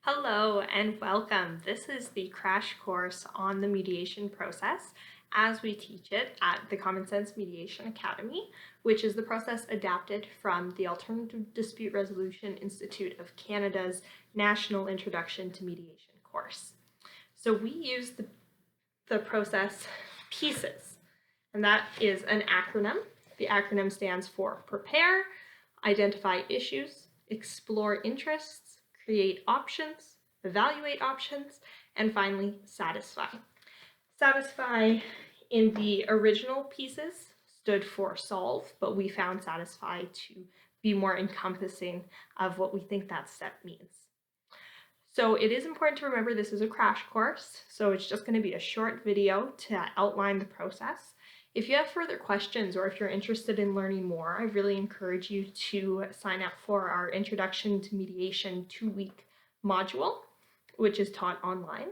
Hello and welcome. This is the crash course on the mediation process as we teach it at the Common Sense Mediation Academy, which is the process adapted from the Alternative Dispute Resolution Institute of Canada's National Introduction to Mediation course. So we use the process PIECES, and that is an acronym. The acronym stands for Prepare, Identify Issues, Explore Interests, Create Options, Evaluate Options, and finally, Satisfy. Satisfy in the original PIECES stood for solve, but we found satisfy to be more encompassing of what we think that step means. So it is important to remember this is a crash course, so it's just going to be a short video to outline the process. If you have further questions or if you're interested in learning more, I really encourage you to sign up for our Introduction to Mediation 2-week module, which is taught online.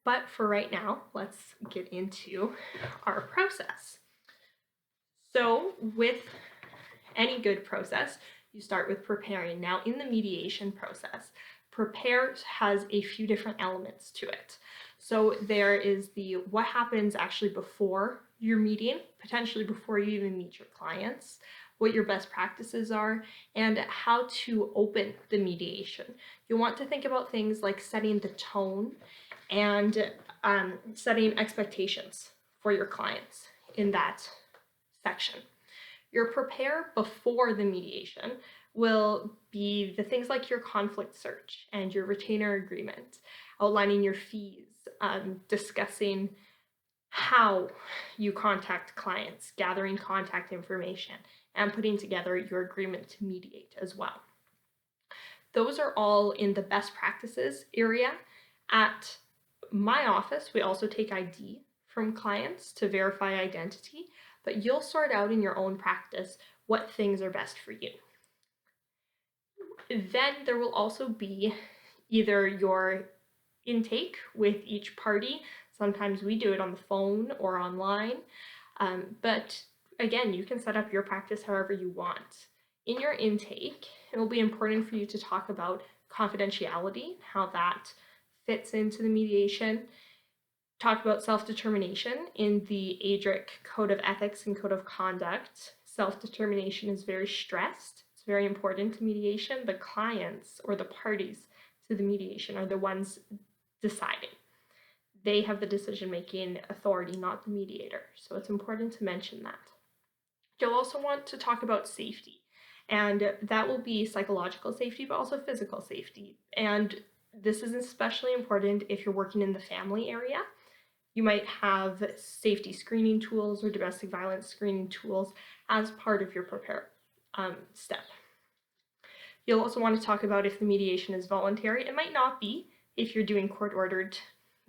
But for right now, let's get into our process. So with any good process, you start with preparing. Now in the mediation process, prepare has a few different elements to it. So there is the what happens actually before your meeting, potentially before you even meet your clients, what your best practices are, and how to open the mediation. You want to think about things like setting the tone and setting expectations for your clients in that section. Your prepare before the mediation will be the things like your conflict search and your retainer agreement, outlining your fees, discussing how you contact clients, gathering contact information, and putting together your agreement to mediate as well. Those are all in the best practices area. At my office, we also take ID from clients to verify identity, but you'll sort out in your own practice what things are best for you. Then there will also be either your intake with each party. Sometimes we do it on the phone or online, but again, you can set up your practice however you want. In your intake, it will be important for you to talk about confidentiality, how that fits into the mediation. Talk about self-determination. In the ADRIC Code of Ethics and Code of Conduct, self-determination is very stressed. It's very important to mediation. The clients or the parties to the mediation are the ones deciding. They have the decision-making authority, not the mediator. So it's important to mention that. You'll also want to talk about safety, and that will be psychological safety, but also physical safety. And this is especially important if you're working in the family area. You might have safety screening tools or domestic violence screening tools as part of your prepare step. You'll also want to talk about if the mediation is voluntary. It might not be if you're doing court-ordered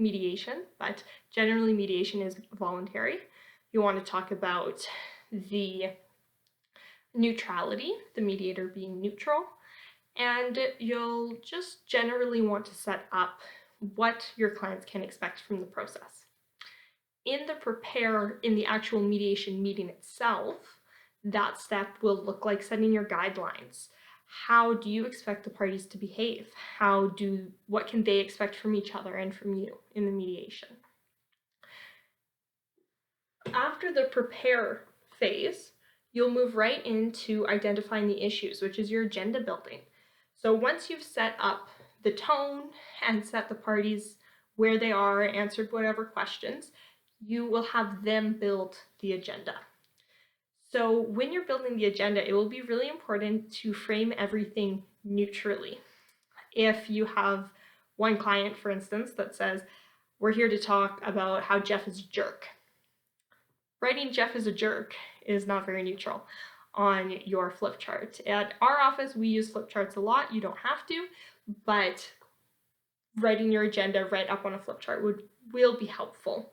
mediation, but generally mediation is voluntary. You want to talk about the neutrality, the mediator being neutral, and you'll just generally want to set up what your clients can expect from the process. In the prepare, in the actual mediation meeting itself, that step will look like setting your guidelines. How do you expect the parties to behave? What can they expect from each other and from you in the mediation? After the prepare phase, you'll move right into identifying the issues, which is your agenda building. So once you've set up the tone and set the parties where they are, answered whatever questions, you will have them build the agenda. So when you're building the agenda, it will be really important to frame everything neutrally. If you have one client, for instance, that says, we're here to talk about how Jeff is a jerk. Writing Jeff is a jerk is not very neutral on your flip chart. At our office, we use flip charts a lot. You don't have to, but writing your agenda right up on a flip chart will be helpful.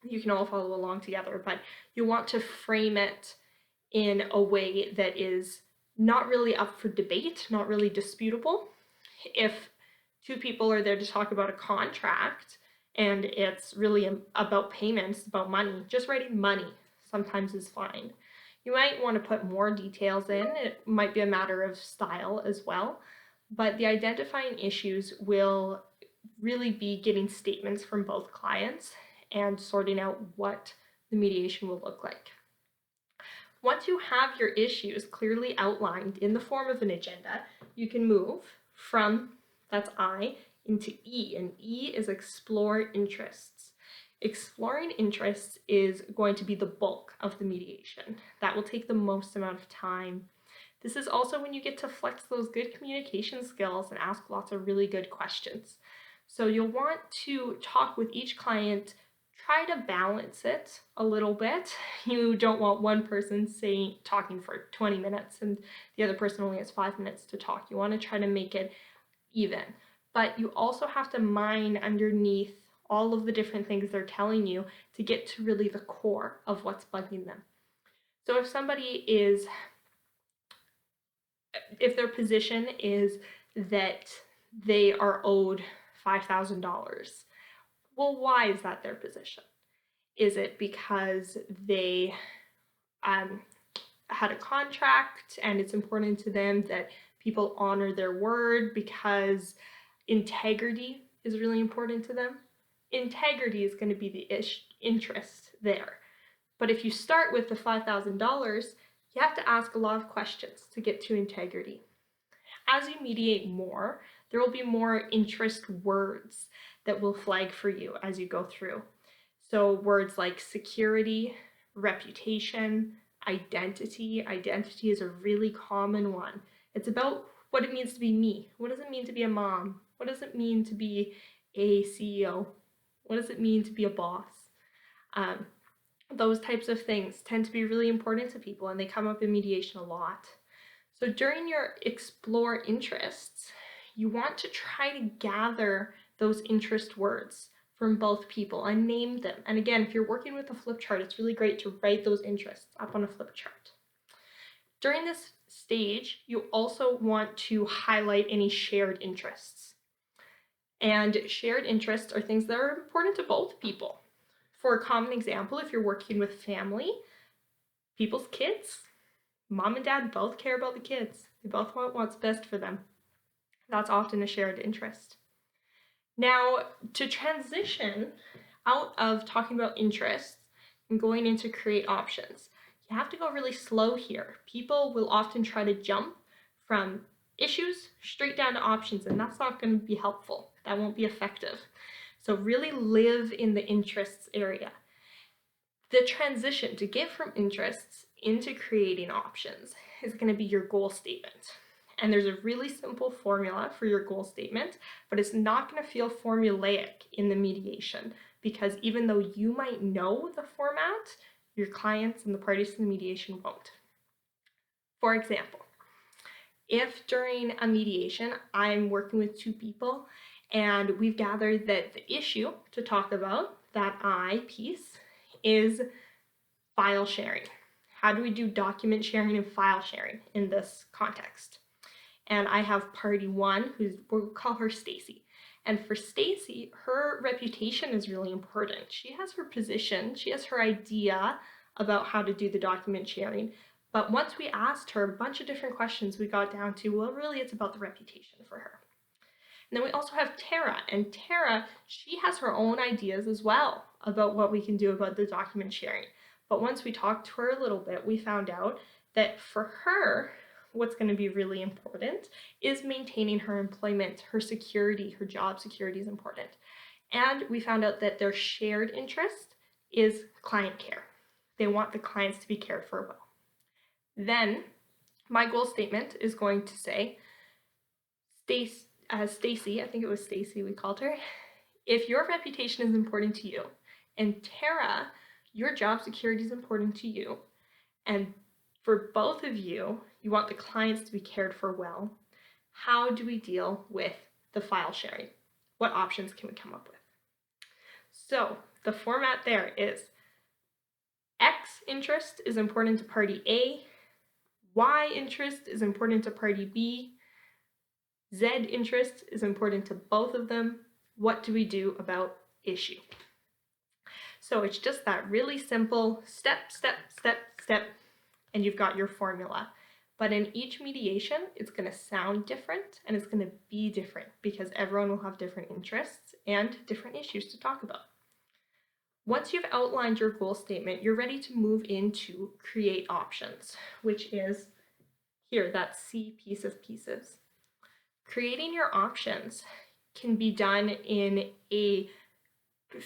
You can all follow along together, but you want to frame it in a way that is not really up for debate, not really disputable. If two people are there to talk about a contract and it's really about payments, about money, just writing money sometimes is fine. You might want to put more details in. It might be a matter of style as well, But the identifying issues will really be getting statements from both clients and sorting out what the mediation will look like. Once you have your issues clearly outlined in the form of an agenda, you can move from, that's I, into E, and E is explore interests. Exploring interests is going to be the bulk of the mediation. That will take the most amount of time. This is also when you get to flex those good communication skills and ask lots of really good questions. So you'll want to talk with each client, try to balance it a little bit. You don't want one person talking for 20 minutes and the other person only has 5 minutes to talk. You want to try to make it even. But you also have to mine underneath all of the different things they're telling you to get to really the core of what's bugging them. So if their position is that they are owed $5,000, well, why is that their position? Is it because they had a contract and it's important to them that people honor their word because integrity is really important to them? Integrity is going to be the interest there. But if you start with the $5,000, you have to ask a lot of questions to get to integrity. As you mediate more, there will be more interest words that will flag for you as you go through. So words like security, reputation, identity. Identity is a really common one. It's about what it means to be me. What does it mean to be a mom? What does it mean to be a CEO? What does it mean to be a boss? Those types of things tend to be really important to people and they come up in mediation a lot. So during your explore interests, you want to try to gather those interest words from both people and name them. And again, if you're working with a flip chart, it's really great to write those interests up on a flip chart. During this stage, you also want to highlight any shared interests. And shared interests are things that are important to both people. For a common example, if you're working with family, people's kids, mom and dad both care about the kids. They both want what's best for them. That's often a shared interest. Now, to transition out of talking about interests and going into create options, you have to go really slow here. People will often try to jump from issues straight down to options, and that's not going to be helpful. That won't be effective. So really live in the interests area. The transition to get from interests into creating options is going to be your goal statement. And there's a really simple formula for your goal statement, but it's not going to feel formulaic in the mediation because even though you might know the format, your clients and the parties to the mediation won't. For example, if during a mediation I'm working with two people and we've gathered that the issue to talk about, that I piece, is file sharing. How do we do document sharing and file sharing in this context? And I have party one, we'll call her Stacy. And for Stacy, her reputation is really important. She has her position, she has her idea about how to do the document sharing. But once we asked her a bunch of different questions, we got down to, well, really it's about the reputation for her. And then we also have Tara, and Tara, she has her own ideas as well about what we can do about the document sharing. But once we talked to her a little bit, we found out that for her, what's going to be really important is maintaining her employment, her security, her job security is important. And we found out that their shared interest is client care. They want the clients to be cared for well. Then my goal statement is going to say, Stacy, I think it was Stacy we called her, if your reputation is important to you, and Tara, your job security is important to you, and for both of you, you want the clients to be cared for well, how do we deal with the file sharing? What options can we come up with? So the format there is X interest is important to party A, Y interest is important to party B, Z interest is important to both of them. What do we do about issue? So it's just that really simple step, step, step, step, and you've got your formula. But in each mediation, it's going to sound different and it's going to be different because everyone will have different interests and different issues to talk about. Once you've outlined your goal statement, you're ready to move into create options, which is here, that C piece of pieces. Creating your options can be done in a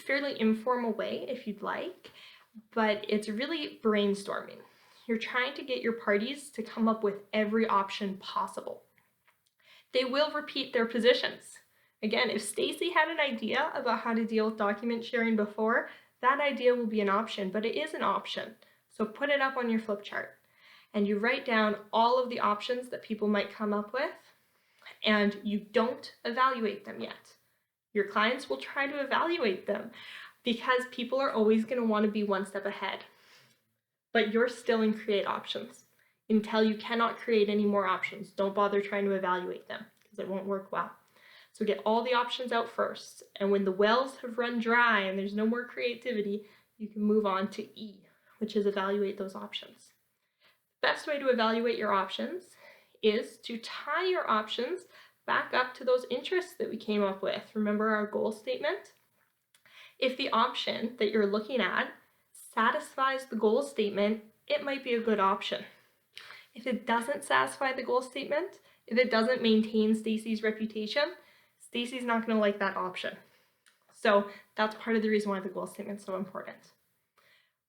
fairly informal way if you'd like, but it's really brainstorming. You're trying to get your parties to come up with every option possible. They will repeat their positions. Again, if Stacy had an idea about how to deal with document sharing before, that idea will be an option, but it is an option. So put it up on your flip chart and you write down all of the options that people might come up with, and you don't evaluate them yet. Your clients will try to evaluate them because people are always going to want to be one step ahead. But you're still in create options until you cannot create any more options. Don't bother trying to evaluate them because it won't work well. So get all the options out first, and when the wells have run dry and there's no more creativity, you can move on to E, which is evaluate those options. Best way to evaluate your options is to tie your options back up to those interests that we came up with. Remember our goal statement? If the option that you're looking at satisfies the goal statement, it might be a good option. If it doesn't satisfy the goal statement, if it doesn't maintain Stacy's reputation, Stacy's not going to like that option. So that's part of the reason why the goal statement is so important.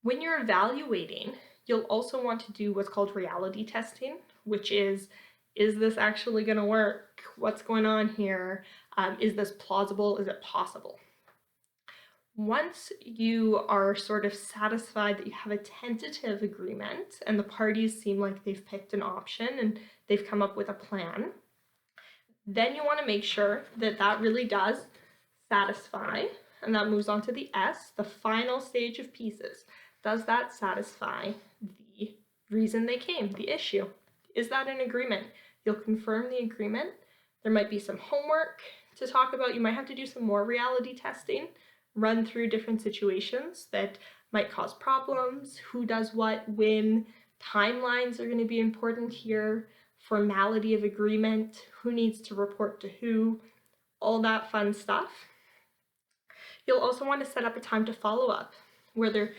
When you're evaluating, you'll also want to do what's called reality testing, which is this actually going to work? What's going on here? Is this plausible? Is it possible? Once you are sort of satisfied that you have a tentative agreement and the parties seem like they've picked an option and they've come up with a plan, then you want to make sure that that really does satisfy, and that moves on to the S, the final stage of pieces. Does that satisfy the reason they came, the issue? Is that an agreement? You'll confirm the agreement. There might be some homework to talk about. You might have to do some more reality testing, run through different situations that might cause problems, who does what, when, timelines are going to be important here, formality of agreement, who needs to report to who, all that fun stuff. You'll also want to set up a time to follow up, whether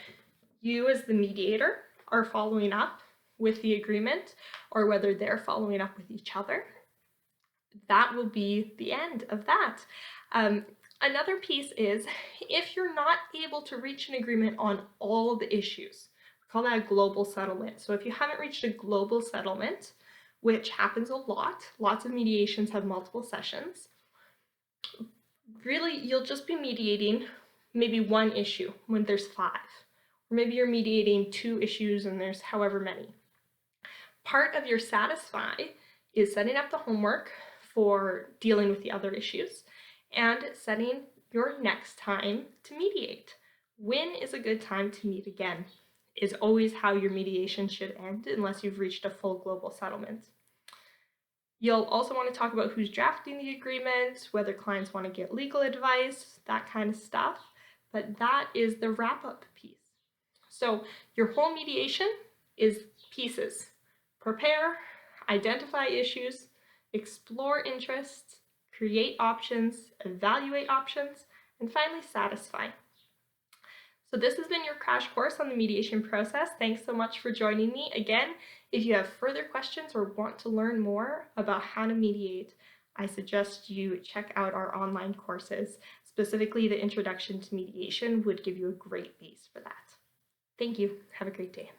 you as the mediator are following up with the agreement or whether they're following up with each other. That will be the end of that. Another piece is if you're not able to reach an agreement on all the issues, we call that a global settlement. So if you haven't reached a global settlement, which happens a lot, lots of mediations have multiple sessions, really you'll just be mediating maybe one issue when there's 5. Or maybe you're mediating 2 issues and there's however many. Part of your satisfy is setting up the homework for dealing with the other issues and setting your next time to mediate. When is a good time to meet again is always how your mediation should end unless you've reached a full global settlement. You'll also want to talk about who's drafting the agreement, whether clients want to get legal advice, that kind of stuff, but that is the wrap-up piece. So your whole mediation is pieces. Prepare, identify issues, explore interests, create options, evaluate options, and finally satisfy. So this has been your crash course on the mediation process. Thanks so much for joining me. Again, if you have further questions or want to learn more about how to mediate, I suggest you check out our online courses. Specifically, the Introduction to Mediation would give you a great base for that. Thank you. Have a great day.